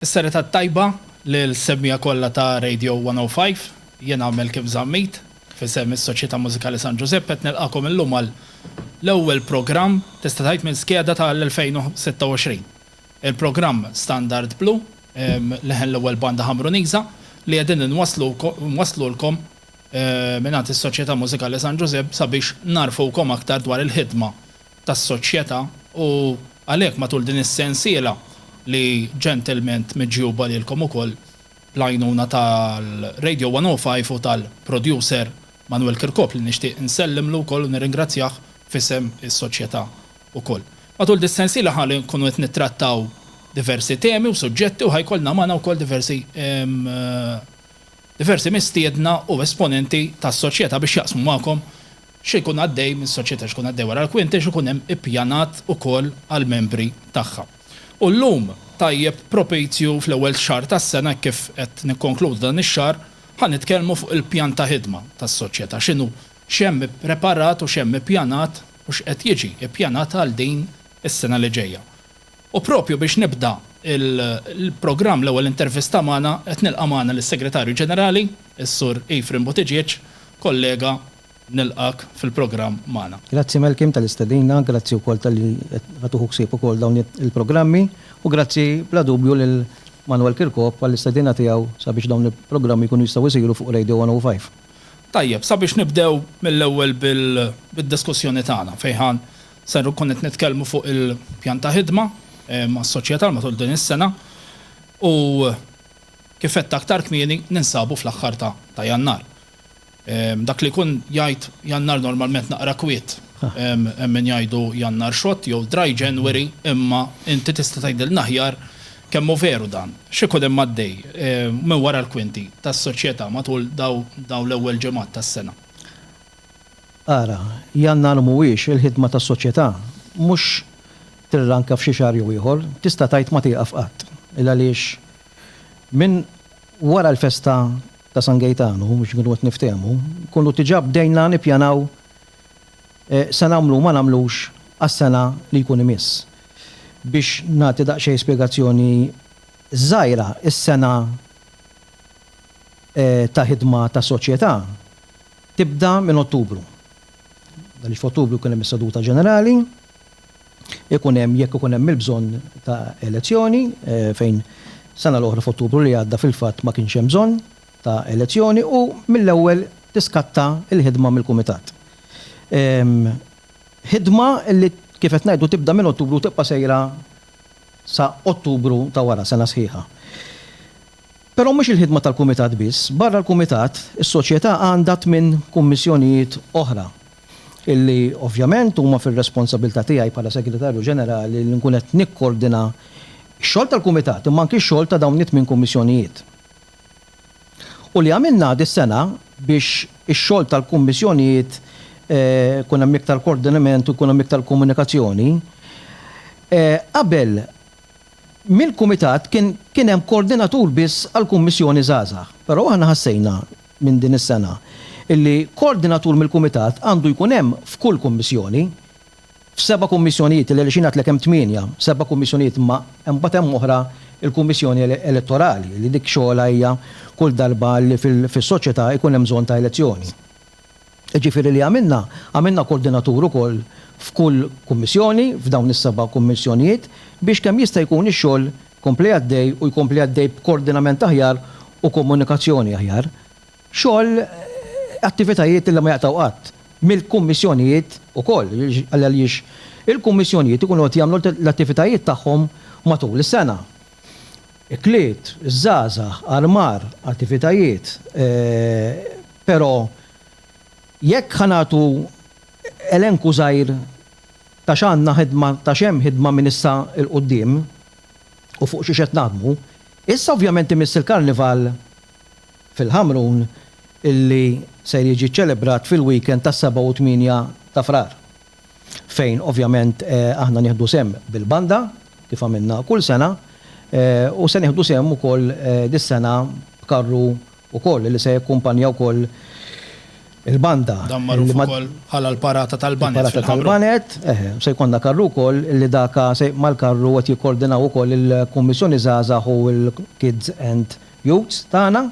Is-serata tajba l-semmija kollha ta' Radio 105, jien għamel kif żammejt f'isem is-Soċjetà Mużikali San Giuseppe qed nilqakom illum għal l-ewwel programm tista' tgħid minn skeda tal-2026. Il-programm Standard Blue leħen l-ewwel banda Ħamruniża li qegħdin nwaslulkom mingħand is-Soċjetà Mużikali San Giuseppe sabiex narfukom aktar dwar il-ħidma tas-soċjetà u għalhekk matul din is-sensiela li ġentilment miġjuba lilkom ukoll bl-għajnuna tal-Radio 105 u tal-producer Manuel Kirkop li nixtieq insellimlu wkoll u nirringrazzjah f'isem is-soċjetà ukoll. Matul dis-sensiela ħalli nkunu qed nittrattaw diversi temi u suġġetti u ħajkollna magħna wkoll diversi mistiedna u esponenti tas-soċjetà biex jaqsmu magħkom x'ikun għaddej mis-soċjetà x'ikun għaddej wara l-kwinti x'ikun hemm ippjanat ukoll għall-membri tagħha. U llum tajjeb propizju fl-ewwel xahar tas-sena kif qed nikkonkludu dan ix-xahar ħan nitkellmu fuq il-pjan ta' ħidma tas-soċjetà x'inhu x'hemm ippreparat u x'hemm ippjanat u x'qed jiġi ippjanat għal din is-sena li ġejja. U propju biex nibda il-programm l-ewwel intervista magħna qed nilqa' magħna lis-Segretarju Ġenerali, is-Sur Efrem Buttigieg, kollega nilqak fil-programm magħna. Grazzi Malkim tal-istedina, grazzi wkoll tal-li għatuħu ksib ukoll dawn il-programmi u grazzi bla dubju lil Manuel Kirkop għall-istedina tiegħu sabiex dawn il-programmi jkunu jistgħu jsiru fuq Radio 105. Tajjeb, sabiex nibdew mill-ewwel bid-diskussjoni tagħna fejn ser nkun qed nitkellmu fuq il-pjan ta' ħidma mas-soċjetà matul din is-sena u kif qed aktar kmieni ninsabu fl-aħħar ta' Jannar. Dak li kun jgħid Jannar normalment naqra kwiet, min jgħidu Jannar xott jew Dry January, imma inti tista' tgħidilna aħjar kemm hu veru dan. X'ikun hemm għaddej minn wara l-kwinti tas-soċjetà matul daw l-ewwel ġimgħat tas-sena. Ara, Jannar mhuwiex il-ħidma tas-soċjetà, mhux tirranka f'xi xahar jew ieħor, tista' tgħid ma tieqaf qatt. Għaliex minn wara l-festa ta' San Gaetano, mux nkunu qed niftehmu, kunu tiġa bdejna nippjanaw se nagħmlu ma nagħmlux għas-sena li jkun imiss. Biex nagħti daqsxejn spjegazzjoni żgħira is-sena ta' ħidma ta' soċjetà tibda minn Ottubru. Għaliex f'Ottubru kien hemm is-seduta ġenerali, jekk ikun hemm il-bżonn ta' elezzjoni fejn sena l-oħra f'Ottubru li għadda fil-fatt ma kienx hemm bżonn ta' elezzjoni u mill-ewwel tiskatta il-ħidma mill-kumitat. Ħidma li kif qed ngħidu tibda minn Ottubru tibqa' sejra sa Ottubru ta' wara sena sħiħa. Però mhux il-ħidma tal-kumitat biss, barra l-kumitat is-soċjetà għandha minn kummissjonijiet oħra illi ovvjament huma fir-responsabilità tiegħi bħala Segretarju Ġenerali li nkun qed nikkoordina x-xogħol tal-kumitat imma anke x-xogħol ta' dawn minn kummissjonijiet. U li għamilna dis-sena biex ix-xogħol tal-kummissjonijiet kun hemm iktar koordinament u kun hemm iktar komunikazzjoni. Qabel mill-kumitat kien hemm koordinatur biss għall-kummissjoni żgħażagħ, però aħna ħassejna minn din is-sena illi koordinatur mill-kumitat għandu jkun hemm f'kull kummissjoni f'7 kummissjonijiet li xi ngħidlek hemm 8, 7 kummissjonijiet ma mbagħad hemm oħra il-kummissjoni elettorali li dik xogħla hija kull darba li fis-soċjetà jkun hemm bżonn ta' elezzjoni. Ġifieri li għamilna koordinatur ukoll f'kull kummissjoni f'dawn is-7 kummissjonijiet biex kemm jista' jkun ix-xogħol kompli għaddej u jkompli għaddej b'koordinament aħjar u komunikazzjoni aħjar. Xogħol attivitajiet li ma jaqtaw qatt mill-kummissjonijiet ukoll għaliex il-kummissjonijiet ikunu qed jagħmlu l-attivitajiet tagħhom matul is-sena. Ikliet, żgħażagħ, armar, attivitajiet, però jekk ħanatu elenku żgħir ta' x'għandna ħidma ta' x'hemm ħidma minn issa il qudiem u fuq xi qed naħdmu, issa ovvjament imiss il-Karnival fil-Ħamrun illi se jiġi ċelebrat fil-weekend tas-7 u 8 ta' Frar. Fejn ovvjament aħna nieħdu sehem bil-banda kif għamilna kull sena u se nieħdu sehem ukoll dis-sena b'karru ukoll li se jakkumpanja wkoll il-banda. Dan marruf ukoll bħala l-parata tal-banet. Parata tal-banet, se jkollna karru wkoll li daka se mal-karru qed jikkoordinaw ukoll il-Kummissjoni Żgħażagħ u l-Kids and Youths tagħna.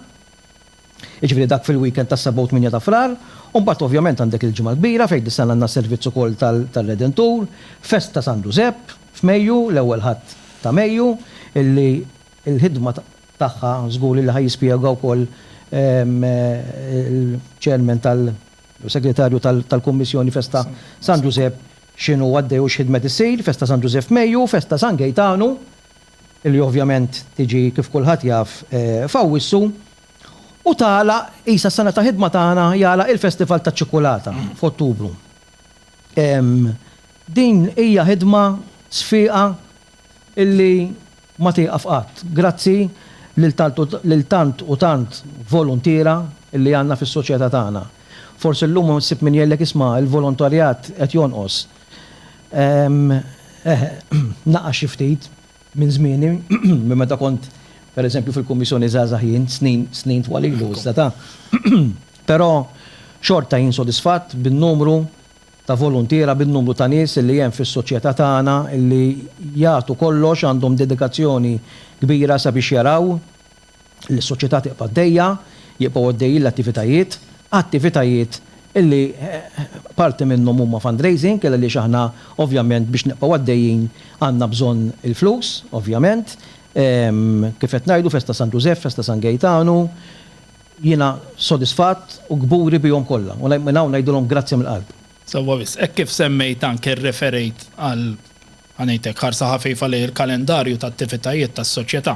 Jiġifieri dak fil-weekend tas-7 ta' frar, u mbagħad ovvjament għandek il-ġimgħa kbira fejn dissan għandna servizz ukoll tal-Redentur, Festa San Giuseppe f'Mejju, l-ewwel ħadd ta' Mejju, illi l-ħidma tagħha żgur li ħajjispjegaw ukoll il-ċermen tal-segretarju tal-Kummissjoni Festa San Giuseppe x'inhu għaddej u x'ħidmet issir, Festa San Giuseppe f'Mejju, Festa San Gaetano, illi ovvjament tiġi kif kulħadd jaf f'Awwissu, u tagħla isa s-sena ta' ħidma tagħna jagħlaq il-Festival taċ-Ċokolata f'Ottubru. Din hija ħidma sfiqa illi ma tieqaf qatt. Grazzi lil tant u tant volontira illi għandna fis-soċjetà tagħna. Forsi llum ssib min jgħidlek isma' il-volontarjat qed jonqos. Naqa' xi ftit minn żmieni minn meta kont pereżempju fil-Kummissjoni Żgħażagħ jien snin twalilu issa. Però xorta jien sodisfatt bin-numru ta' volontira, bin-numru ta' nies li hemm fis-soċjetà tagħna illi jagħtu kollox għandhom dedikazzjoni kbira sabiex jaraw li s-soċjetà tibqa' għaddejja, jibqgħu għaddejjin l-attivitajiet illi parti minnhom huma fundraising, illa li aħna ovvjament biex nibqgħu għaddejjin għandna bżonn il-flus, ovvjament. Kif qed ngħidu Festa San Giuseppe, Festa San Gaetano, jiena sodisfatt u gburi bihom kollha. U minn hawn ngħidulhom grazzi mill-qalb. Sewwa biss, hekk kif semmejt anke rreferejt għal ħanejtek ħarsa ħafifa li l-kalendarju ta' attivitajiet tas-soċjetà.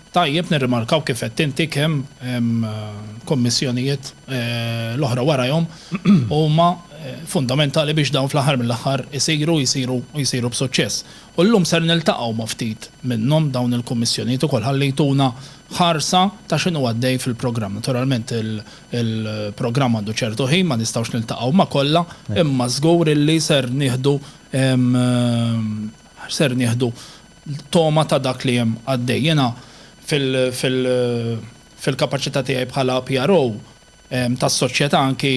Tajjeb nirrimarkaw kif qed inti kemm kommissjonijiet l-oħra warahom huma fundamentali biex dawn fl-aħħar mill-aħħar jsiru b'suċċess. U llum ser niltaqgħu ma' ftit minnhom dawn il-kummissjonijiet ukoll ħallejtuna ħarsa ta' x'inhu għaddej fil-programm. Naturalment il-programm għandu ċertu ħin ma nistgħux niltaqgħu ma' kollha, imma żgur illi ser nieħdu toma ta' dak li hemm għaddej. Jiena fil-kapaċità tiegħi bħala PRO tas-soċjetà anki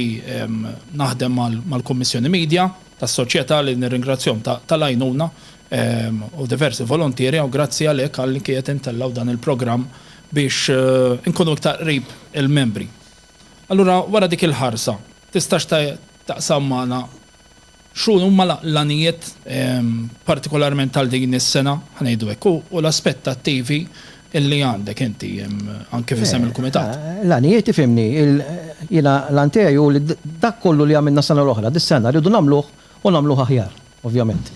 naħdem mal-Kummissjoni Media tas-soċjetà li nirringrazzjahom tal-għajnuna u diversi volontieri u grazzi għalhekk għalli qiegħed intellaw dan il-programm biex inkunu iktar qrib il-membri. Allura wara dik il-ħarsa tistax taqsam magħna x'huma huma l-għanijiet partikolarment tal din is-sena ħanejdu hekk u l-aspett tat-TV illi għandek inti anke fisem il-kumitat. L-għanijiet tifhimni, jiena l-antejju li dak kollu li għamilna sena l-oħra, dis-sena rridu nagħmluh u nagħmluh aħjar, ovvjament.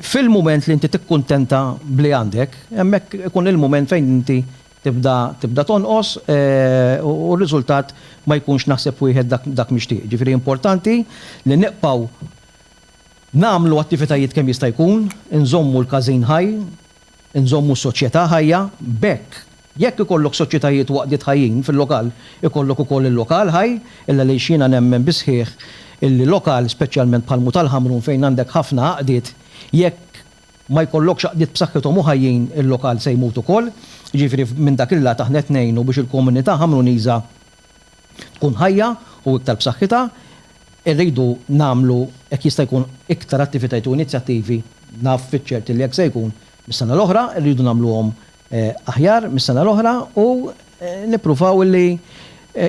Fil-mument li inti tikkuntenta bli għandek, hemmhekk ikun il-mument fejn inti tibda tonqos u r-riżultat ma jkunx naħseb wieħed dak mixtieq. Ġifieri importanti li neqpaw nagħmlu attivitajiet kemm jista' jkun, inżommu l-każin ħaj, nżommu s-soċjetà ħajja, bekk. Jekk ikollok soċjetajiet waqdiet ħajjin fil-lokal, ikollok ukoll il-lokal ħaj, illa li xina nemmen bisħieħ il-lokal speċjalment bħal Mutal-Ħamrun fejn għandek ħafna għaqdiet, jekk ma jkollokx għaqdiet b'saħħithom u ħajjin il-lokal se jmut ukoll. Ġifieri minn dak illa taħnet ngħinu biex il-komunità Ħamruniża tkun ħajja u iktar b'saħħitha, irridu nagħmlu hekk jista' jkun iktar attivitajiet u inizjattivi naf fiċ-ċert li jekk se jkun mis-sena l-oħra, rridu nagħmluhom aħjar mis-sena l-oħra u nippruvaw li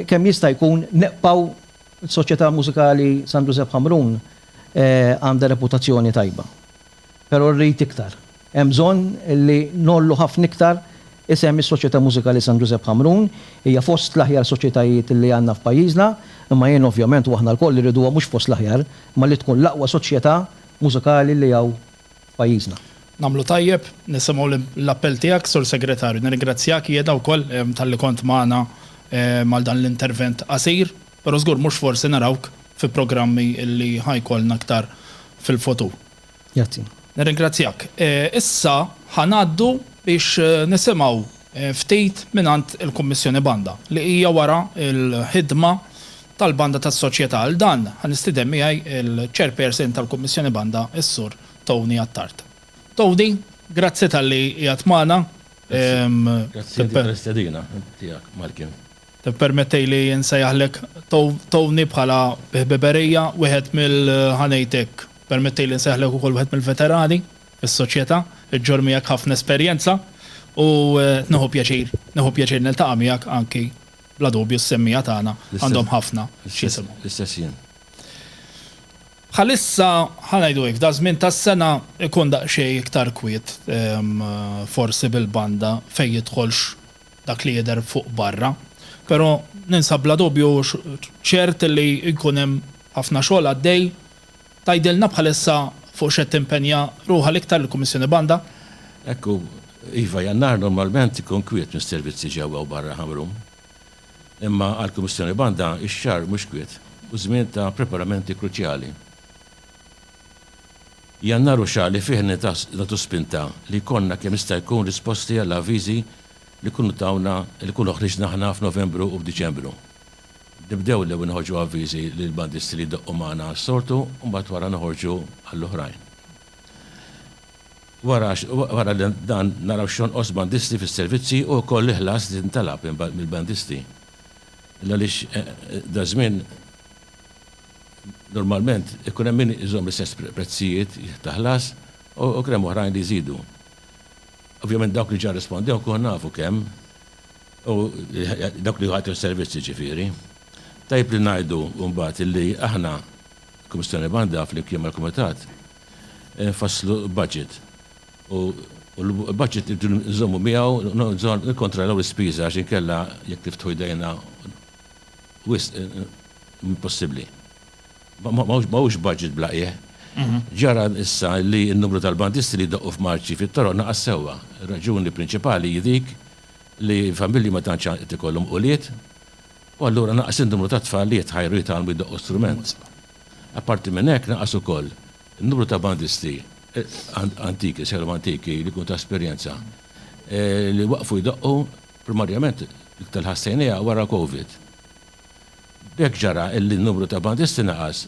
kemm jista' jkun neqpaw is-Soċjetà Mużikali San Giuseppe Ħamrun għandha reputazzjoni tajba. Però rrid iktar. Hemm bżonn li nollu ħafna iktar isem is-Soċjetà Mużikali San Giuseppe Ħamrun hija fost l-aħjar soċjetajiet li għandna f'pajjiżna, imma jien ovvjament u aħna lkoll irriduha mhux fost l-aħjar, ma li tkun l-aqwa soċjetà mużikali li hawn f'pajjiżna. Namlu tajjeb, nisimgħu l-appell tiegħek, Sur Segretarju, nirringrazzjak jieda wkoll tal-li kont magħna mal dan l-intervent qasir, però żgur mhux forsi narawk fi programmi li ħajkolna aktar fil-futur. Grazzi. Nirringrazzjak. Issa ħanaddu biex nisimgħu ftit mingħand il-Kummissjoni Banda li hija wara l-ħidma tal-Banda tas-Soċjetà għal dan ħanistidem miegħi il-Chairperson tal-Kummissjoni Banda, is-Sur Tony Attard. Tony, grazzi tal-li jgħat maħna. Grazzi tal-istedina tijak, Malkin. Permettej li nsejjaħlek Tony bħala beberija wieħed mill-ħanejtek. Permettej li nsejjaħlek ukoll wieħed mill-veterani fis-soċjetà, iġġor miegħek ħafna esperjenza u nieħu pjaċir niltaqa' miegħek anki bla dubju s-semmija tagħna għandhom ħafna x'jisimgħu. L-istess jien. Bħalissa ħanajdu hekk, da żmien tas-sena ikun daqsxejn iktar kwiet forsi bil-banda fejn jidħolx dak li jidher fuq barra. Però ninsab bla dubju ċert li jkun hemm ħafna xogħol għaddej tgħidilna bħalissa fuq x'qed timpenja ruħha iktar il-Kummissjoni Banda. Ekku, Iva, Jannar normalment ikun kwiet minn servizzi ġewwa u barra ħamrum. Imma għall-Kummissjoni Banda ix-xahar mhux kwiet u żmien ta' preparamenti kruċjali. Jannar u xahar li fih nagħtu spinta li konna kemm jista' jkun risposti għall avviżi li kunu tawna, li kunu ħriġna ħna f'Novembru u f'Diċembru. Nibdew li nħorġu avviżi li l-bandisti li doqqu magħna s-sortu u mbagħad wara noħorġu għall-oħrajn. Wara dan naraw x'jonqos bandisti fis-servizzi u wkoll ħlas li ntalab mill-bandisti. Għaliex da żmien normalment ikun hemm min iżomm l-istess prezzijiet ta' ħlas u krem oħrajn li jżidu. Ovvjament dawk li ġa rispondew kun nafu kemm u dawk li ħatu s-servizzi ġifieri. Tajb li ngħidu mbagħad illi aħna Kummissjoni Banda fl-imkien mal-Kumitat nfasslu budget u l-budget nżommu miegħu nikkontrollaw l-ispiża għax inkella jekk tiftħu jdejna impossibbli. Mawx budget blaqjeħ. Ġara issa li n-numru tal-bandisti li doqqu f'Marċi fit-toroq naqas sewwa. Raġuni prinċipali dik li familji ma tantx qed ikollhom quliet u allura naqas in-numru ta' tfal li jitħajru jitgħalmu jdoqqu strument. Apparti minn hekk naqas ukoll in-numru ta' bandisti antiki, selhom antiki li kun ta' esperjenza li waqfu jdoqqu primarjament iktar ħassejnija wara Covid. B'hekk ġara li n-numru ta' bandisti naqas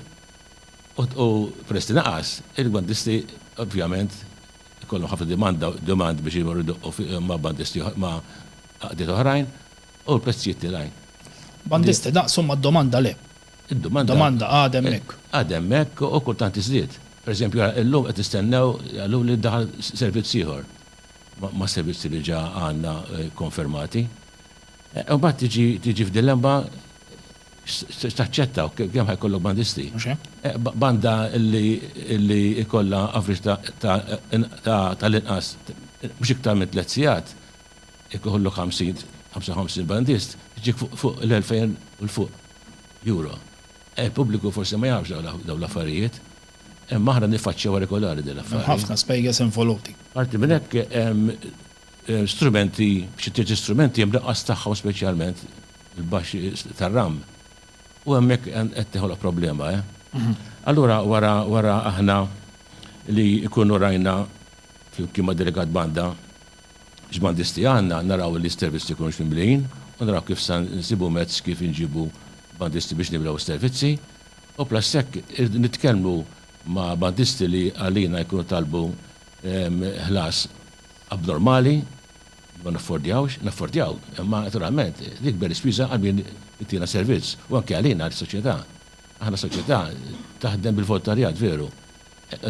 u presti naqas, il-bandisti ovvjament kollhom ħafna demand biex jmorru jdoqqu ma' bandisti ma' qdiet oħrajn u l-prezzijiet tilajn. Bandisti naqsu ma' domanda le. Domanda għadem hekk. Għadem hekk u kultant iżdied. Pereżempju illum qed tistennew għallu li daħal servizz ieħor ma' servizzi li ġa għandna konfermati. U mbagħad tiġi f'dilemma taċċetta kemm ħajkollok bandisti. Banda li ikolla average tal-inqas mhux iktar minn 3 sigħat ikollok 55 bandist jiġik fuq l-2000 u l-fuq euro. Pubbliku forsi ma jafx dawn l-affarijiet. Imma aħna nifaċċjaw regolari din l-affarijiet. Ħafna spejjeż involuti. Parti minn hekk strumenti, xi tiġi strumenti hemm naqqas tagħhom speċjalment il-baxx tar-ram. U hemmhekk qed teħolok problema. Allura wara aħna li jkunu rajna flimkien ma' delegat Banda x'bandisti għandna naraw li s-servizzi jkunux mimlijin u naraw kif sa nsibu mezz kif inġibu bandisti biex niblew s-servizzi u plus hekk nitkellmu ma' bandisti li għalina jkunu talbu ħlas abnormali ma naffordjaw, imma naturalment l-ikber ispiża għal min ittina servizz u anke għalina l-soċjetà. Aħna soċjetà taħdem bil-volontarjat veru.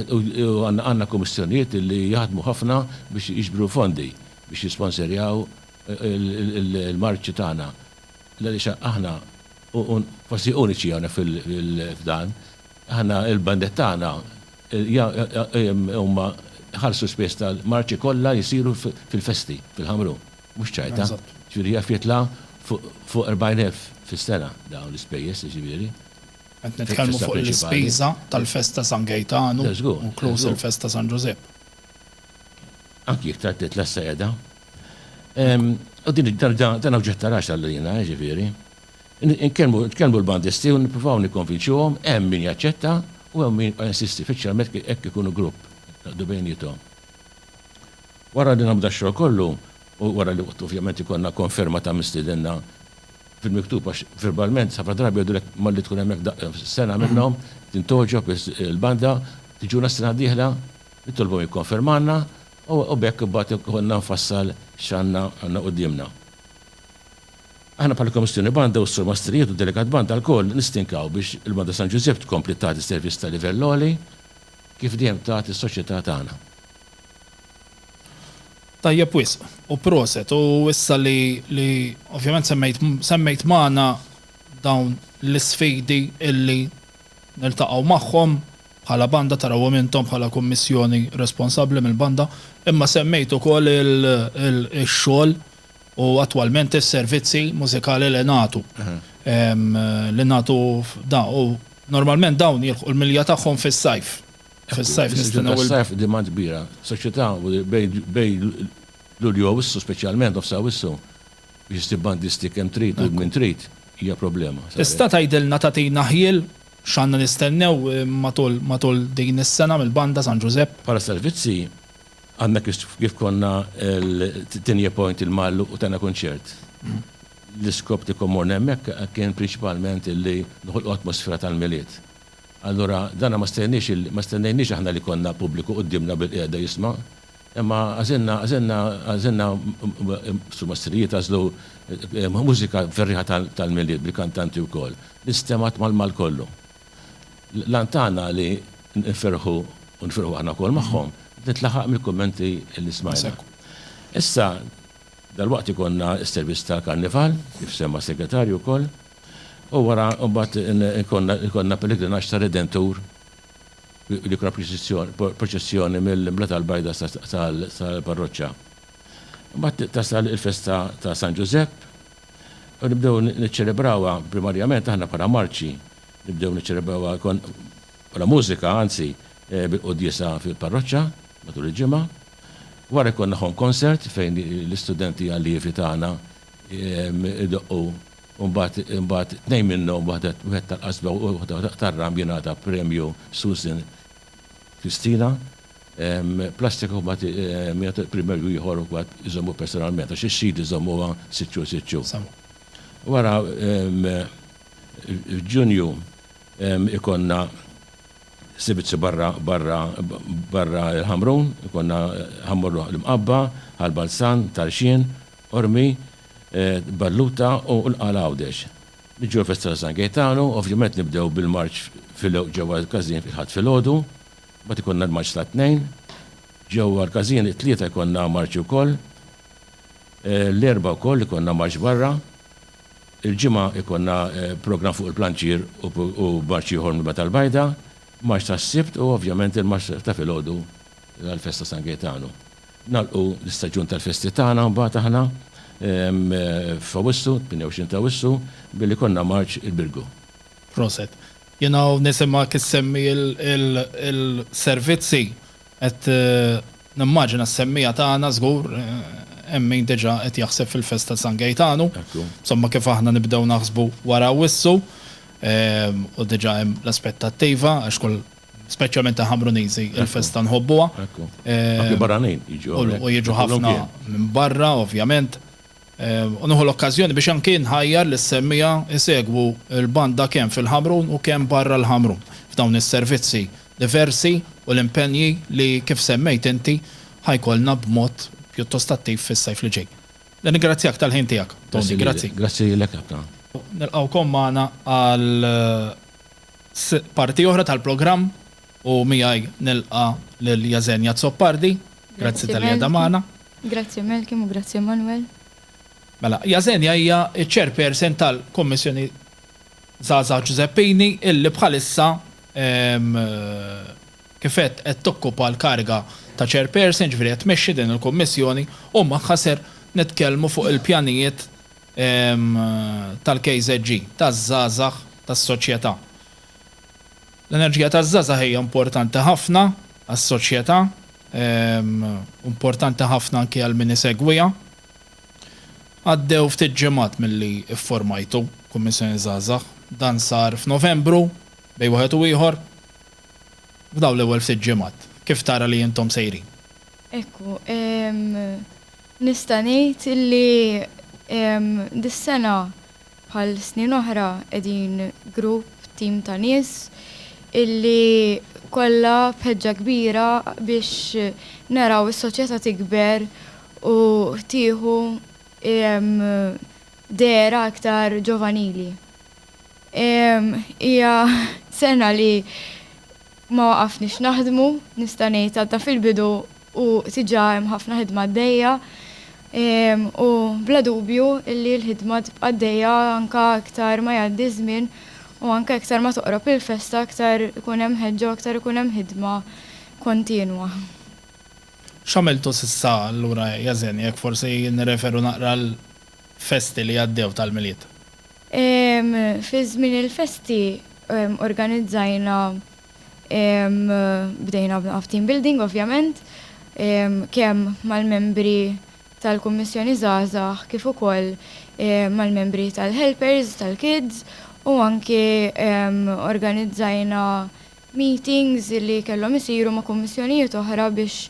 U għandna kummissjonijiet li jaħdmu ħafna biex jiġbru fondi biex jisponsorjaw il-marċi tagħna. Għaliex aħna forsi uniċi għana fil-dan, aħna il-bandet tagħna huma ħarsu spess tal-marċi kollha jisiru fil-festi, fil-ħamru, mhux ċajta. Ġifieri jaf jitla' fuq 40,000 fis-sena dawn l-ispejjeż ġifieri. Qed nitkellmu fuq l-ispiża tal-festa San Gaetano u inkluż il-festa San Giuseppe. Anki iktar titla' s-sajeda. U dan oġġett tarax għallina, ġifieri. Nkellmu l-bandisti u nippruvaw nikkonvinċuhom hemm min jaċċetta u hemm min insisti speċjalment hekk ikunu grupp naqdu bejnietom. Wara li nabda x-xogħol kollu u wara li ovvjament ikollna konferma ta' mistiedinna fil-miktub għax verbalment sa drabi għadulek malli tkun hemmhekk sena minnhom tintoġob il-banda tiġuna s-sena d-dieħla nitolbhom jikkonfermanna u bekk imbagħad ikollna nfassal x'għandna qudiemna. Aħna bħala Kommissjoni Banda u s-Sur Mastrijiet u Delegat Banda l-koll nistinkaw biex il-Banda San Giuseppe tkompli tagħti servizz ta' livell għoli kif dejjem tagħti s-soċjetà tagħna. Tajjeb wisq, u proset, u issa li ovvjament semmejt magħna dawn l-isfidi illi niltaqgħu magħhom bħala banda tarawhom intom bħala kummissjoni responsabbli mill-banda, imma semmejt ukoll il-xogħol u attwalment is-servizzi mużikali li nagħtu. Li nagħtu da u normalment dawn jilħqu l-milja tagħhom fis-sajf. Fis-sajf nistennew Fis-sajf demand kbira. Soċjetà bej Lulju wissu speċjalment nofsa wissu biex tibbandisti kemm trid u min trid hija problema. Tista' tgħidilna tagħtina ħiel x'għandna nistennew matul din is-sena mill-Banda San Giuseppe? Para servizzi għandna kif konna l-tinja point il-mallu u tana konċert. L-iskop ti kommorna hemmhekk kien prinċipalment illi noħolqu atmosfera tal-miliet. Allura dana ma stennejniex aħna li konna pubbliku qudiemna bil-qiegħda jisma', imma għażilna Mastrijiet għażlu mużika ferriħa tal-miliet bil-kantanti wkoll. Nistemat mal kollu. Lantana li nferħu aħna wkoll magħhom, nitlaħaq mill-kummenti li smajna. Issa dal-waqt ikonna s-servizz tal-karnival, kif semma segretarju wkoll, u wara mbagħad ikonna pellegrinaġġ ta' Redentur li kuna proċessjoni mill-Mla tal-Bajda tal-parroċċa. Mbagħad tasal il-festa ta' San Giuseppe u nibdew niċċelebrawha primarjament aħna bħala marċi, nibdew niċċelebrawha bħala mużika anzi bil-quddiesa fil-parroċċa matul il-ġimgħa. Wara jkollna home concert fejn l-istudenti allievi tagħna idoqqu mbagħad tnejn minnhom wieħed tal-qasba u waħda tar-ram jingħata premju Susan Kristina, plastiku mbagħad premju ieħor mbagħad iżommu personalment għax ix-xhied iżommuha siċċu. Wara f'Ġunju ikonna sibitzi barra il-Ħamrun, ikonna ħammurru l-Mqabba, ħal-Balzan, Tarxien, Ormi, Balluta u l-Qalawdex. Niġu l-Festa San Gaetano, ovvjament nibdew bil-marċ ġewwa l-Kazin fil-ħadd fil-ħodu, bat ikonna l-marċ ta' tnejn, ġewwa l-Kazin it-tlieta ikonna marċ ukoll, l-erba' wkoll ikonna marċ barra, il-ġimgħa ikonna program fuq il-planċir u marċ ieħor mill tal-Bajda, marċ ta' s-sibt u ovvjament il-marċ ta' fil-ħodu għal-Festa San Gaetano. Nalqu l-istaġun tal-festi tagħna mbagħad aħna f'Awwissu, 28 ta' Awwissu, billi konna marċ il-Birgu. Proset. Nisimma kissemmi il-servizzi qed nimmaġina s-semmija tagħna żgur hemm min diġà qed jaħseb fil-Festa San Gaetano. Insomma kif aħna nibdew naħsbu wara Awwissu u diġà hemm l-aspettattiva għax kull speċjalment ta' Ħamruniżi il-festa nħobbuha. Anke barranin jiġu. U jiġu ħafna minn barra ovvjament. U nieħu l-okkażjoni biex anke nħajjar li s-semmija isegwu l-banda kemm fil-Ħamrun u kemm barra l-Ħamrun f'dawn is-servizzi diversi u l-impenji li kif semmejt inti ħajkolna b'mod pjuttost attiv fis-sajf li ġej. Ningrazzjak tal-ħin tiegħek, Tony, grazzi. Grazzi lek ħafna. Nilqgħukom magħna għal parti oħra tal-programm u miegħi nilqa' lil Jażenja Zoppardi. Grazzi tal-qiegħda magħna. Grazzi Malcolm u grazzi Manuel. Mela, Jażenja hija ċ-chairperson tal-Kommissjoni Żgħażagħ Giuseppini illi bħalissa kifet qed tokkupa l-kariga ta' chairperson ġifieri qed tmexxi din il-Kummissjoni u ma ħaser nitkellmu fuq il-pjanijiet tal-KZG, taż-żgħażagħ tas-soċjetà. L-enerġija taż-żgħażagħ hija importanti ħafna għas-soċjetà, importanti ħafna anke għal min isegwiha. Għaddew ftit ġimgħat milli iffurmajtu Kummissjoni Żgħażagħ, dan sar f'Novembru bej wieħed u ieħor. F'dawn l-ewwel ftit ġimgħat, kif tara li intom sejrin? Ekku, nista' ngħid illi dis-sena bħal snin oħra qegħdin grupp tim ta' nies illi kollha bħeġġa kbira biex naraw is-soċjetà tikber u tieħu dera aktar ġovanili. Hija sena li ma waqafniex naħdmu, nista' ngħid għadna fil-bidu u tiġa hemm ħafna ħidma għaddejja. U bla dubju illi l-ħidma tibqa' għaddejja anke aktar ma jgħaddi żmien u anke aktar ma toqrob il-festa aktar ikun hemm ħeġġa u aktar ikun hemm ħidma kontinwa. X'għamiltu s'issa allura Jażen, jekk forsi nirreferu naqra l-festi li għaddew tal-miliet? Fi żmien il-festi organizzajna bdejna team building ovvjament, kemm mal-membri tal-Kummissjoni Żgħażagħ kif ukoll mal-membri tal-helpers, tal-kids u anke organizzajna meetings li kellhom isiru ma' kummissjonijiet oħra biex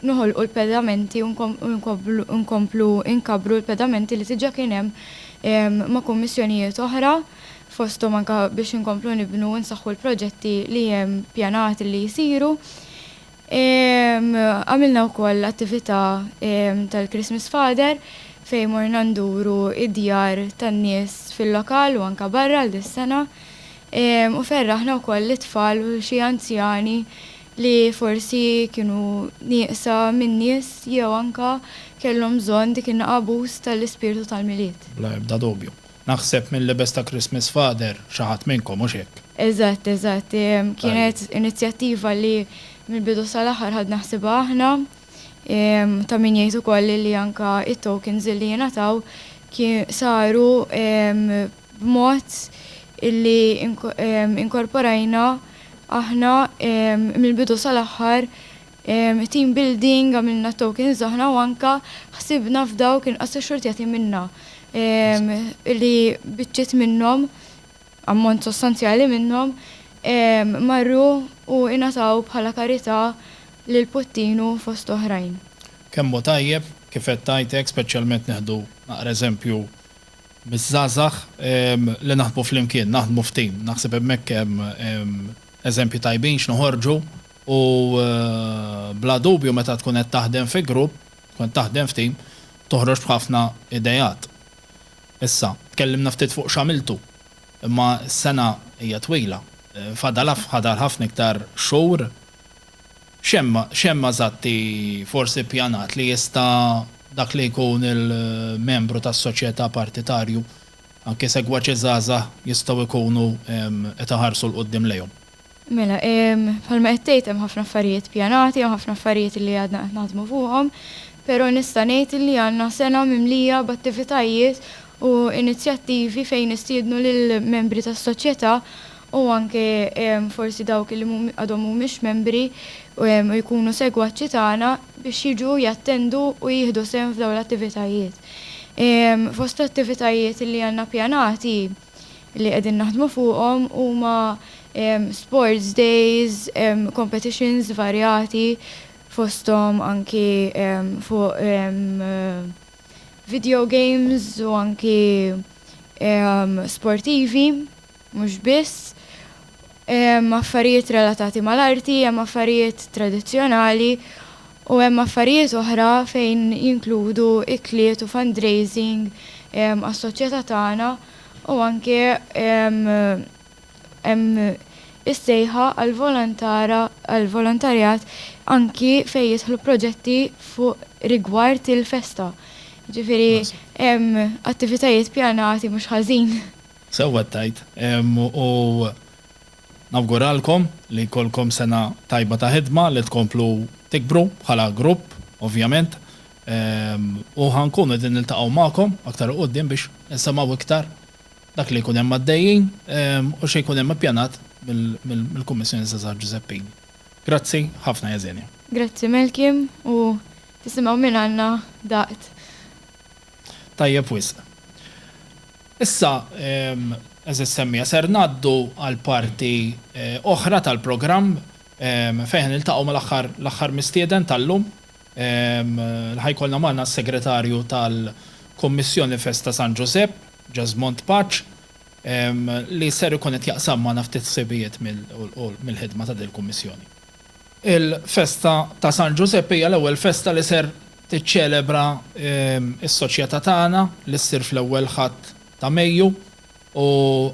noħolqu l-pedamenti u nkomplu inkabru l-pedamenti li tiġa kien hemm ma' kummissjonijiet oħra fosthom anke biex inkomplu nibnu u nsaħħu l-proġetti li hemm pjanati li jsiru. Għamilna wkoll attività tal-Christmas Father fejn morna nduru id-djar tan-nies fil-lokal u anke barra l dis-sena. U ferraħna wkoll l-itfal u xi anzjani li forsi kienu nieqsa minn nies jew anke kellhom bżonn dik in-naqabus tal-ispirtu tal-miliet. Bla ebda dubju. Naħseb mill-libes ta' Christmas Father xi ħadd minnkom mhux hekk. Eżatt. Kienet inizjattiva li mill-bidu sal-aħħar ħadna ħsibha aħna ta' min jgħid ukoll li anke it-tokens li jingħataw saru b'mod illi inkorporajna aħna mill-bidu sal-aħħar team building għamilna tokens aħna u anke ħsibna f'dawk inqas xortjati minna li biċċiet minnhom ammont sostanzjali minnhom marru u ingħataw bħala karità lil Puttinu fost oħrajn. Kemmu tajjeb kif qed tajtek speċjalment neħdu naqra eżempju miż-żgħażagħ li naħdmu flimkien, naħdmu f'tim. Naħseb hemmhekk hemm eżempji tajbin x'noħorġu u bla dubju meta tkun qed taħdem fi grupp, tkun taħdem f'tim, toħroġ b'ħafna idejat. Issa, tkellimna ftit fuq x'għamiltu, imma s-sena hija twila. Fadal ħafna iktar xhur. Xemma żatti forsi pjanat li jista' dak li jkun il-membru tas-soċjetà partitarju anke segwaċi żgħażagħ jistgħu jkunu qed iħarsu l-qudiem lejhom. Mela, bħalma qed tgħid hemm ħafna affarijiet pjanati, hemm ħafna affarijiet li għadna qed naħdmu fuqhom, però nista' ngħid li għandna sena mimlija b'attivitajiet u inizjattivi fejn nistiednu lil membri tas-soċjetà u anke forsi dawk li għadhom mhumiex membri u jkunu segwaċċi tagħna biex jiġu jattendu u jieħdu sehem f'dawn l-attivitajiet. Fost attivitajiet li għandna pjanati li qegħdin naħdmu fuqhom huma sports days, competitions varjati fosthom anki fuq video games u anki sportivi, mhux biss. Affarijiet relatati mal-arti, hemm affarijiet tradizzjonali u hemm affarijiet oħra fejn jinkludu ikliet u fundraising għas-soċjetà tagħna u anke hemm is-sejħa għall-volontarjat anki fejn jidħlu proġetti fuq rigward il-festa. Ġifieri hemm attivitajiet pjanati mhux ħażin. Sewwa tajt. U nawguralkom li kolkom sena tajba ta' ħidma li tkomplu tikbru bħala grupp, ovvjament. U ħankunu din niltaqgħu magħkom aktar qudiem biex nisimgħu iktar dak li jkun hemm għaddejjin u xi jkun hemm ippjanat mill-Kummissjoni Żgħażagħ Giuseppini. Grazzi ħafna Jażenja. Grazzi Melkim u tisimgħu minn għandna daqt. Tajjeb wisq. Issa eżis semmija ser ngħaddu għal parti oħra tal-programm fejn niltaqgħu mal-aħħar mistieden tal-lum. Ħajkolna magħna s-segretarju tal-Kummissjoni Festa San Giuseppe, Ġasmont Paċ, li ser ikun qed jaqsam magħna ftit ħsibijiet mill-ħidma ta' din il-Kummissjoni. Il-Festa ta' San Giuseppe hija l-ewwel festa li ser tiċċelebra is-soċjetà tagħna li ssir fl-ewwel ħadd ta' Mejju u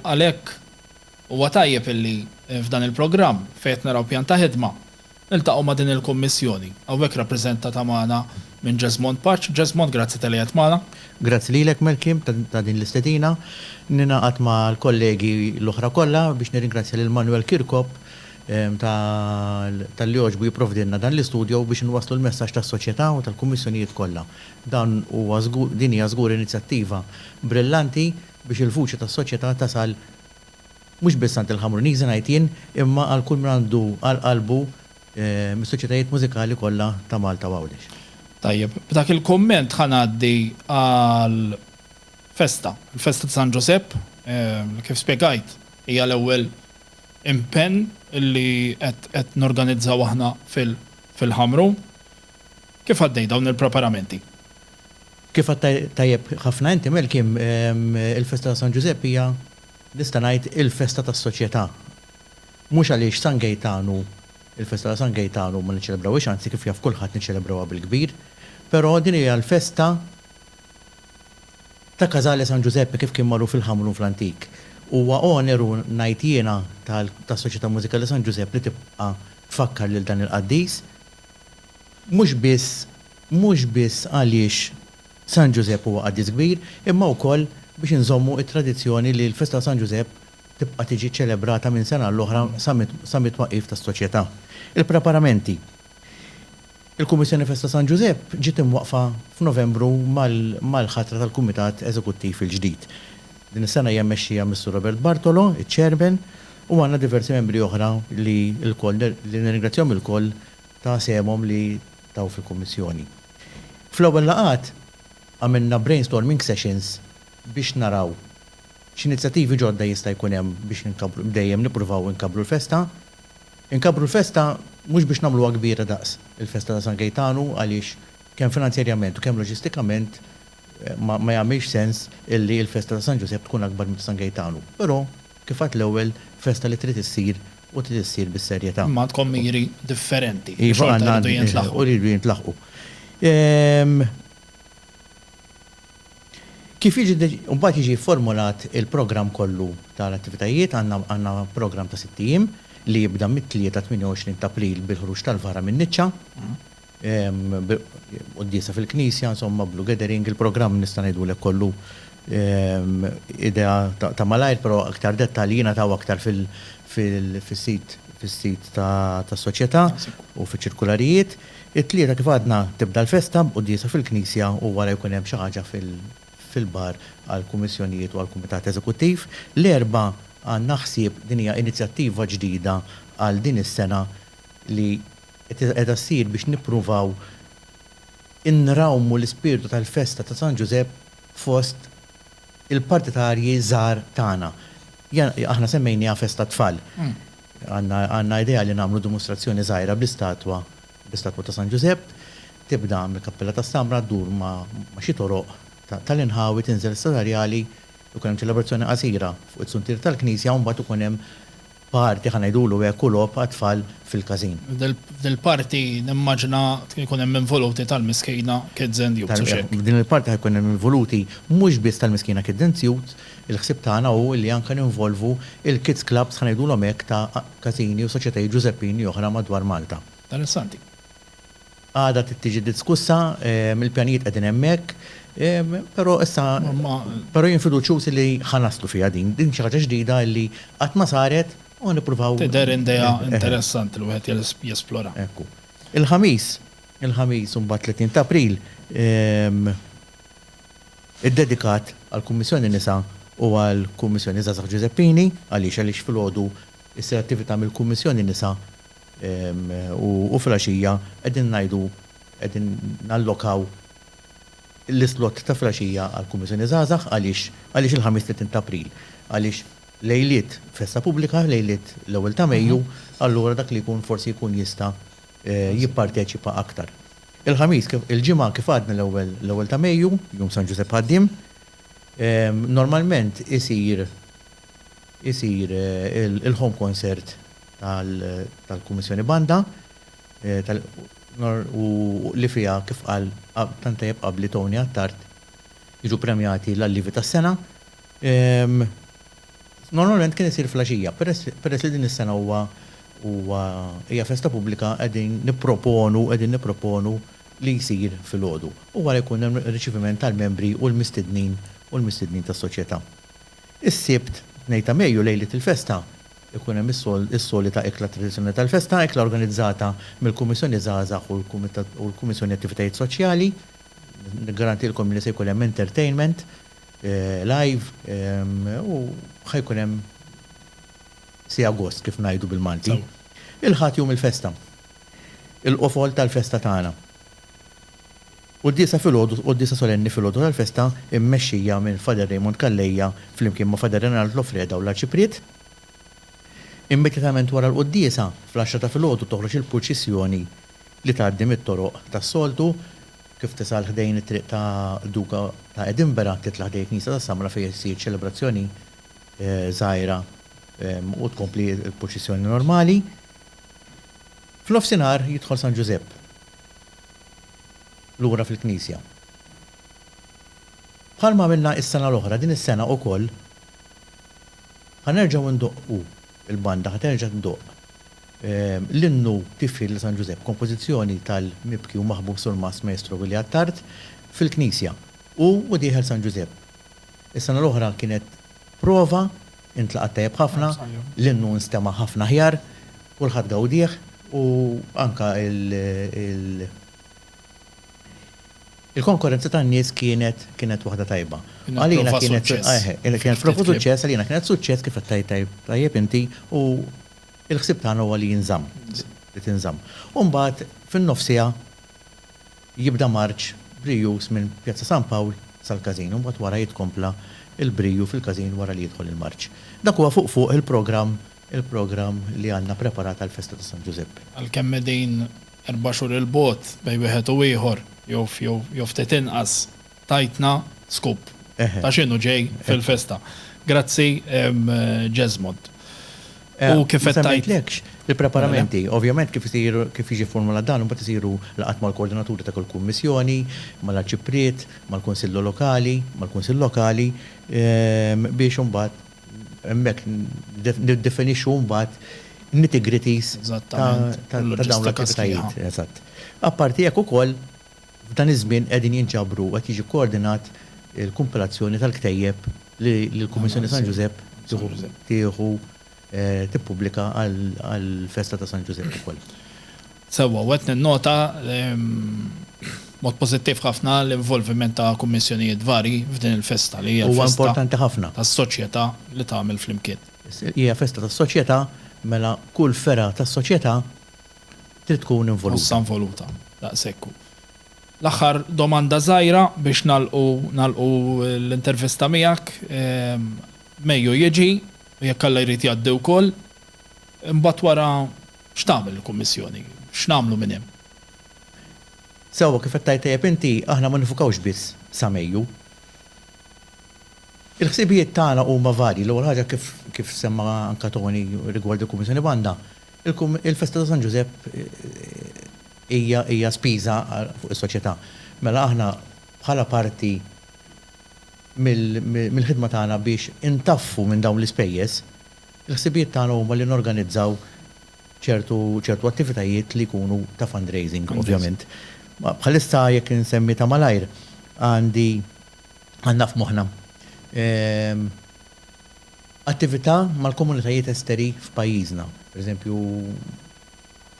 għalhekk huwa tajjeb illi f'dan il-programm fejn naraw pjan ta' ħidma niltaqgħu ma' din il-kummissjoni. Hawnhekk rappreżentata magħna minn Jesmond Paċ. Jesmond, grazzi tal qiegħed magħna. Grazzi lilek Malkim ta' din l-istedina. Ninaqat ma' l-kollegi l-oħra kollha biex nirringrazzja lil Manuel Kirkop tal-li oġbu jipprovdilna dan l-istudju biex nwaslu l-messaġġ tas-soċjetà u tal-kummissjonijiet kollha. Dan huwa din hija żgur inizjattiva brillanti biex il-vuċi tas-soċjetà tasal mhux biss għand il-ħamruniżi ngħid jien imma għal kull min għandu għal qalbu mis-soċjetajiet mużikali kollha ta' Malta u Għawdex. Tajjeb, b'dak il-komment ħanaddi għal festa, il-festa ta' San Giuseppe, kif spjegajt, hija l-ewwel impenn illi qed norganizzaw aħna fil-ħamru. Kif għaddej dawn il-preparamenti? Kif tajjeb ħafna inti Malkim, il-festa ta' San Giuseppe hija nista' ngħid il-festa tas-soċjetà. Mhux għaliex San Gejtanu il-festa ta' San Gejtanu ma niċċelebrawx, anzi kif jaf kulħadd niċċelebrawha bil-kbir, però din hija l-festa ta' Kazale San Giuseppe kif kien marru fil-ħamru fl-antik. Huwa oneru ngħid jiena tas-Soċjetà Mużikali San Giuseppe li tibqa' tfakkar lil dan il-qaddis mhux biss għaliex San Giuseppe huwa qaddis kbir, imma wkoll biex inżommu it-tradizzjoni li l-festa ta' San Giuseppe tibqa' tiġi ċelebrata minn sena l-oħra sa mit-twaqqif tas-soċjetà. Il-preparamenti. Il-Kummissjoni Festa San Giuseppe ġiet imwaqfa f'Novembru mal-ħatra tal-Kumitat Eżekuttiv il-ġdid. Din is-sena hija mmexxija Mr. Robert Bartolo, iċ-Chairman, u għandna diversi membri oħra li nirringrazzjahom il-koll ta' semhom li taw fil-Kummissjoni. Fl-ewwel laqgħat għamilna brainstorming sessions biex naraw x'inizjattivi ġodda jista' jkun hemm biex dejjem nippruvaw inkabru l-festa. Inkabru l-festa mhux biex nagħmluha kbira daqs il-festa ta' San Gejtanu għaliex kemm finanzjarjament u kemm loġistikament ma jagħmilx sens illi l-festa ta' San Giuseppe tkun akbar minn San Gejtanu. Però kif għad l-ewwel festa li trid issir u trid issir bis-serjetà. Ma tkom miri differenti. Iva għandna u rridu jintlaħqu. Kif mbagħad jiġi formulat il-programm kollu tal-attivitajiet, għandna programm ta' 6 ijiem li jibda mit-3 ta' 28 ta' April bil-ħruġ tal-vara minn Niċċa, qudiesa fil-Knisja, insomma Blue Gathering, il-programm nista' ngħidulek kollu idea ta' malajr, però aktar dettaljina taw aktar fis-sit tas-soċjetà u fiċ-ċirkularijiet. It-tlieta kif għadna tibda l-festa qudiesa fil-Knisja u wara jkun hemm xi ħaġa fil-bar għal kummissjonijiet u għal kumitat eżekuttiv. L-erba' għandna ħsieb din hija inizjattiva ġdida għal din is-sena li qiegħda ssir biex nippruvaw inrawmu l-ispirtu tal-festa ta' San Giuseppe fost il-partitarji żgħar tagħna. Aħna semmejniha festa tfal. Għandna idea li nagħmlu dimostrazzjoni żgħira bl-istatwa ta' San Giuseppe, tibda mill-Kappella tas-Samra ddur ma' xi toroq tal-inħawi tinżel sadarjali u hemm ċelebrazzjoni qasira fuq it-suntir tal-Knisja u mbagħad ikun hemm parti ħanajdulu hekk kulob għat-tfal fil-każin. Dil-parti nimmaġina jkun hemm involuti tal-Miskejna Kids and Youth. Din il-parti ħajkun hemm involuti mhux biss tal-Miskejna Kids and Youth, il-ħsieb tagħna hu li anke ninvolvu il-kids clubs ħanajdulhom hekk ta' każini u soċjetajiet Ġuseppini oħra madwar Malta. Interessanti. Għada tiġi diskussa, il-pjanijiet qegħdin hemmhekk, però issa jinfiduċjuż li ħanaslu fiha din xi ħaġa ġdida li qatt ma saret u nippruvaw. Tidher idea interessanti li wieħed jesplora. Ekku. Il-ħamis mbagħad 30 ta' April iddedikat għall-Kummissjoni Nisa u għall-Kummissjoni Żgħażagħ Ġuseppini għaliex filgħodu issir attività mill-Kummissjoni Nisa u fil-għaxija qegħdin ngħidu qegħdin nallokaw l-islot ta' flaxija għal-Kummissjoni Żgħażagħ għaliex il-ħamis 30 ta' April. Għaliex lejliet festa pubblika, lejliet l-ewwel ta' Mejju, allura dak li jkun forsi jkun jista' jipparteċipa aktar. Il-ħamis, il-ġimgħa kif għadna l-ewwel ta' Mejju, jum San Giuseppe ħaddiem, normalment isir il-home concert tal-Kummissjoni Banda, u li fija kif qal tantajab qabli Tony Attard jiġu premjati l-allivi tas-sena. Normalment kien isir flaxija, peress li din is-sena huwa hija festa pubblika qegħdin nipproponu li jsir filgħodu. U wara jkun hemm riċiviment tal-membri u l-mistednin tas-soċjetà. Is-sibt ngħid ta' Mejju lejlet il-festa ikun hemm is-solita ikla tradizzjonali tal-festa, ikla organizzata mill-Kummissjoni Żgħażagħ u l-Kummissjoni Attivitajiet Soċjali. Garantilkom li se jkun hemm entertainment, live u ħajkun hemm si agost kif ngħidu bil-Malti. Il-ħadd jum il-festa. Il-qofol tal-festa tagħna. U d-disa filgħodu u d-disa solenni filgħodu tal-festa immexxija minn Fader Raymond Kallejja flimkien ma' Fader Renald Lofreda u l-Arċipriet. Immedjatament wara l-qoddisa fl-10 ta' filgħodu toħroġ il-purċissjoni li tgħaddi mit-toroq tas-soltu kif tisal ħdejn it-triq ta' Duka ta' Edinburgh titla' ħdejn Knisa tas-Samra fejn issir ċelebrazzjoni żgħira u tkompli l-purċissjoni normali. Fl-nofsinhar jidħol San Giuseppe lura fil-Knisja. Bħalma għamilna is-sena l-oħra, din is-sena wkoll ħanerġgħu ndoqqu il-banda ħaterġa' ndoq l-innu tifri l San Giuseppe, kompożizzjoni tal-Mibki u Maħbub Surmas Maestro Willi Attard fil-Knisja u dieħel San Giuseppe. Is-sena l-oħra kienet prova, intlaqat tajjeb ħafna, l-innu nstema' ħafna ħjar, kulħadd gawdieħ u anka il-konkurrenza tan-nies kienet waħda tajba. Għalina kienet profu suċċess, għalina kienet suċċess kif tajjeb inti u il-ħsib tagħna huwa li jinżamm, li tinżamm. U mbagħad fin-nofsija jibda marċ brijus minn Pjazza San Pawl sal-Każin, u mbagħad wara jitkompla il-briju fil-Każin wara li jidħol il-marċ. Dak huwa fuq il-programm li għandna preparat għall-Festa ta' San Giuseppe. Għalkemm din 4 xhur il-bot bej wieħed u ieħor jew ftit inqas tajtna skup ta' x'inhu ġej fil-festa. Grazzi Jesmond. U kif qed tajtlekx il-preparamenti, ovvjament kif jiġi formula dan, mbagħad isiru laqgħat mal-koordinaturi ta' kull kummissjoni, mal-arċipriet, mal-kunsill lokali biex imbagħad hemmhekk niddefinixxu mbagħad nitty-gritties ta' dawn l-attivitajiet. Eżatt. Apparti hekk ukoll f'dan iż-żmien qegħdin jinġabru qed jiġi koordinat il-kumpilazzjoni tal-ktejjeb li l-Kummissjoni San Giuseppe tieħu tippubblika għal-festa ta' San Giuseppe ukoll. Sewwa, wet nota mod pożittiv ħafna l-involviment ta' kummissjonijiet vari f'din il-festa li hija huwa importanti ħafna tas-soċjetà li tagħmel flimkien. Hija festa tas-soċjetà mela kull fera tas-soċjetà trid tkun involuta. Daqshekk. L-aħħar domanda żgħira biex nagħlqu l-intervista miegħek Mejju jiġi jekk alla jrid jgħaddi wkoll, imbagħad wara x'tagħmel il-Kummissjoni, x'nagħmlu minn hemm. Sewwa kif qed tajjeb inti aħna ma nifukawx biss sa Mejju. Il-ħsibijiet tagħna huma varji, l-ewwel ħaġa kif semma anke Tony rigward il-Kummissjoni Banda, il-Festa ta' San Giuseppe hija spiża fuq is-soċjetà. Mela aħna bħala parti mill-ħidma tagħna biex intaffu minn dawn l-ispejjeż, il-ħsibijiet tagħna huma li norganizzaw ċertu attivitajiet li jkunu ta' fundraising, ovvjament. Bħalissa jekk insemmi ta' malajr għandna f'moħħna attività mal-komunitajiet esteri f'pajjiżna. Pereżempju,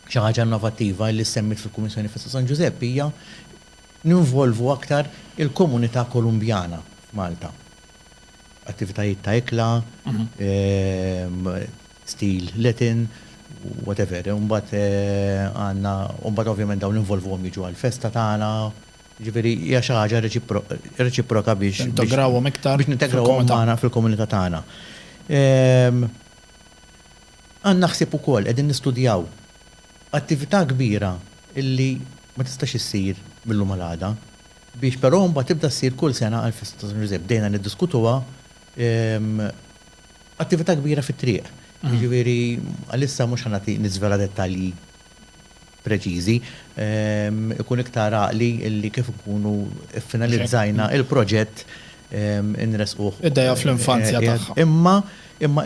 xi ħaġa innovattiva li semmit fil-Kummissjoni Festa San Giuseppe hija ninvolvu aktar il-komunità Kolumbjana Malta. Attivitajiet ta' ikla, stil Latin, whatever. Mbagħad ovvjament dawn involvuhom jiġu għall-festa tagħna. Ġifieri hija xi ħaġa reċiproka biex integrawhom iktar biex nintegrawhom magħna fil-komunità tagħna. Għandna ħsieb ukoll qegħdin nistudjaw attività kbira illi ma tistax issir millum għal-għada biex però mbagħad tibda ssir kull sena għall-Festa ta' San Giuseppe. Bdejna niddiskutuha attività kbira fit-triq. Jiġifieri għalissa mhux ħanati niżvela dettalji preċiżi, ikun iktar għaqli illi kif ikunu finalizzajna il-proġett inresquh. Id-dejja fl-infanzja tagħha. Imma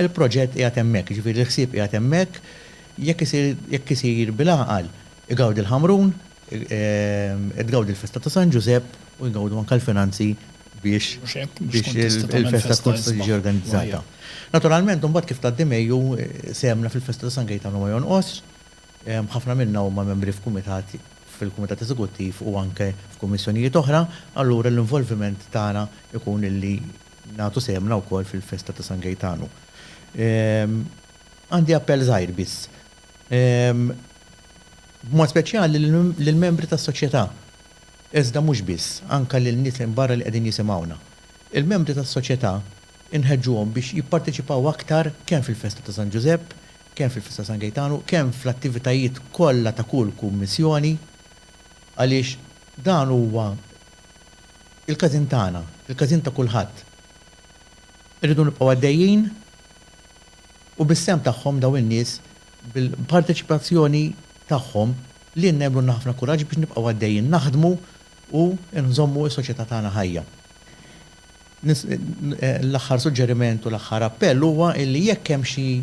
il-proġett qiegħed hemmhekk, ġifieri l-ħsieb qiegħed hemmhekk, jekk isir bil-għaqal igawdi l-ħamrun, igawdi l-festa ta' San Giuseppe u jgawdu anke l-finanzi biex il-festa tkun tiġi organizzata. Naturalment, mbagħad kif tgħaddi Mejju semna fil-festa ta' San Gaetano ma jonqos, ħafna minna huma membri f'kumitati fil-Kumitat Eżekuttiv u anke f'kummissjonijiet oħra, allura l-involviment tagħna ikun illi nagħtu semna wkoll fil-festa ta' San Gaetano. Għandi appell żgħir biss. B'mod speċjali lill-membri tas-soċjetà. Iżda mhux biss, anke lil-nies li barra li qegħdin jisimgħuna. Il-membri tas-soċjetà inħeġġuhom biex jipparteċipaw aktar kemm fil-festa ta' San Giuseppe, kemm fil-festa ta' San Gaetano, kemm fl-attivitajiet kollha ta' kull kummissjoni, għaliex dan huwa il-każin tagħna, il-każin ta' kulħadd. Irridu nibqgħu għaddejjin u bis-sem tagħhom daw in-nies bil-parteċipazzjoni tagħhom li nnemlu ħafna kuraġġ biex nibqgħu għaddejjin naħdmu u nżommu s-soċjetà tagħna ħajja. L-aħħar suġġeriment u l-aħħar appell huwa li jekk hemm xi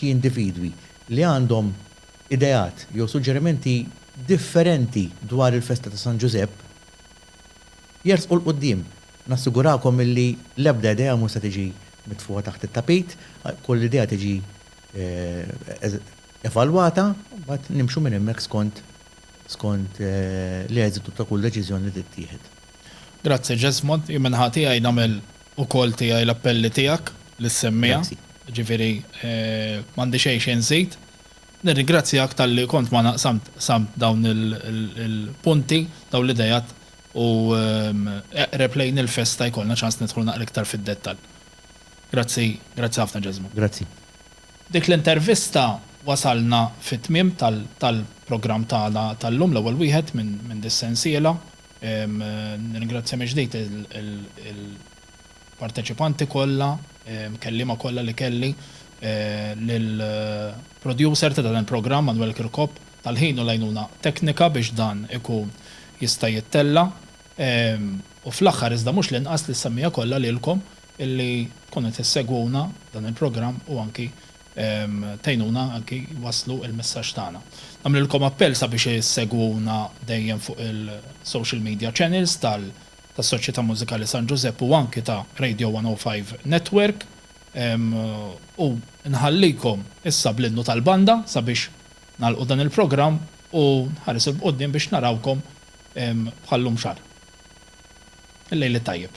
individwi li għandhom ideat jew suġġerimenti differenti dwar il-festa ta' San Giuseppe, jersqu l-qoddim. Nassigurakom illi l-ebda idea mhux se tiġi mitfuqa taħt it-tapit, kull idea tiġi evalwata, mbagħad nimxu minn hemmhekk skont l-eżitu ta' kull deċiżjoni li tittieħed. Grazzi Ġesmond, jimmen ħati għaj namel u kol tijaj l-appelli tijak l-semmija, ġifiri mandi xejn zejt. Nirringrazzjak tal-li kont ma naqsamt dawn il-punti, dawn l-idejat u replejn il-festa jkollna ċans nidħlu naqra iktar fid-dettal. Grazzi ħafna Ġesmond. Grazzi. Dik l-intervista wasalna fit-tmiem tal-program tal-lum l-ewwel wieħed minn dis-sensiela. Nirringrazzja meġdejt il-parteċipanti kollha, kellima kollha li kelli, lill-producer ta' dan il-programm Manuel Kirkop tal-ħin u lajnuna teknika biex dan ikun jista' jittella. U fl-aħħar iżda mhux l-inqas li semmija kollha lilkom illi tkunu tissegwuna dan il-programm u anki tejnuna anki waslu il-messaġġ tagħna. Nagħmlilkom appell sabiex issegwuna dejjem fuq il-social media channels tas-Soċjetà Mużikali San Giuseppe u anki ta' Radio 105 Network u nħallikom issa bl-innu tal-banda sabiex nagħlqu dan il-programm u nħares il-qudiem biex narawkom bħallum xar. Il-lejl tajjeb.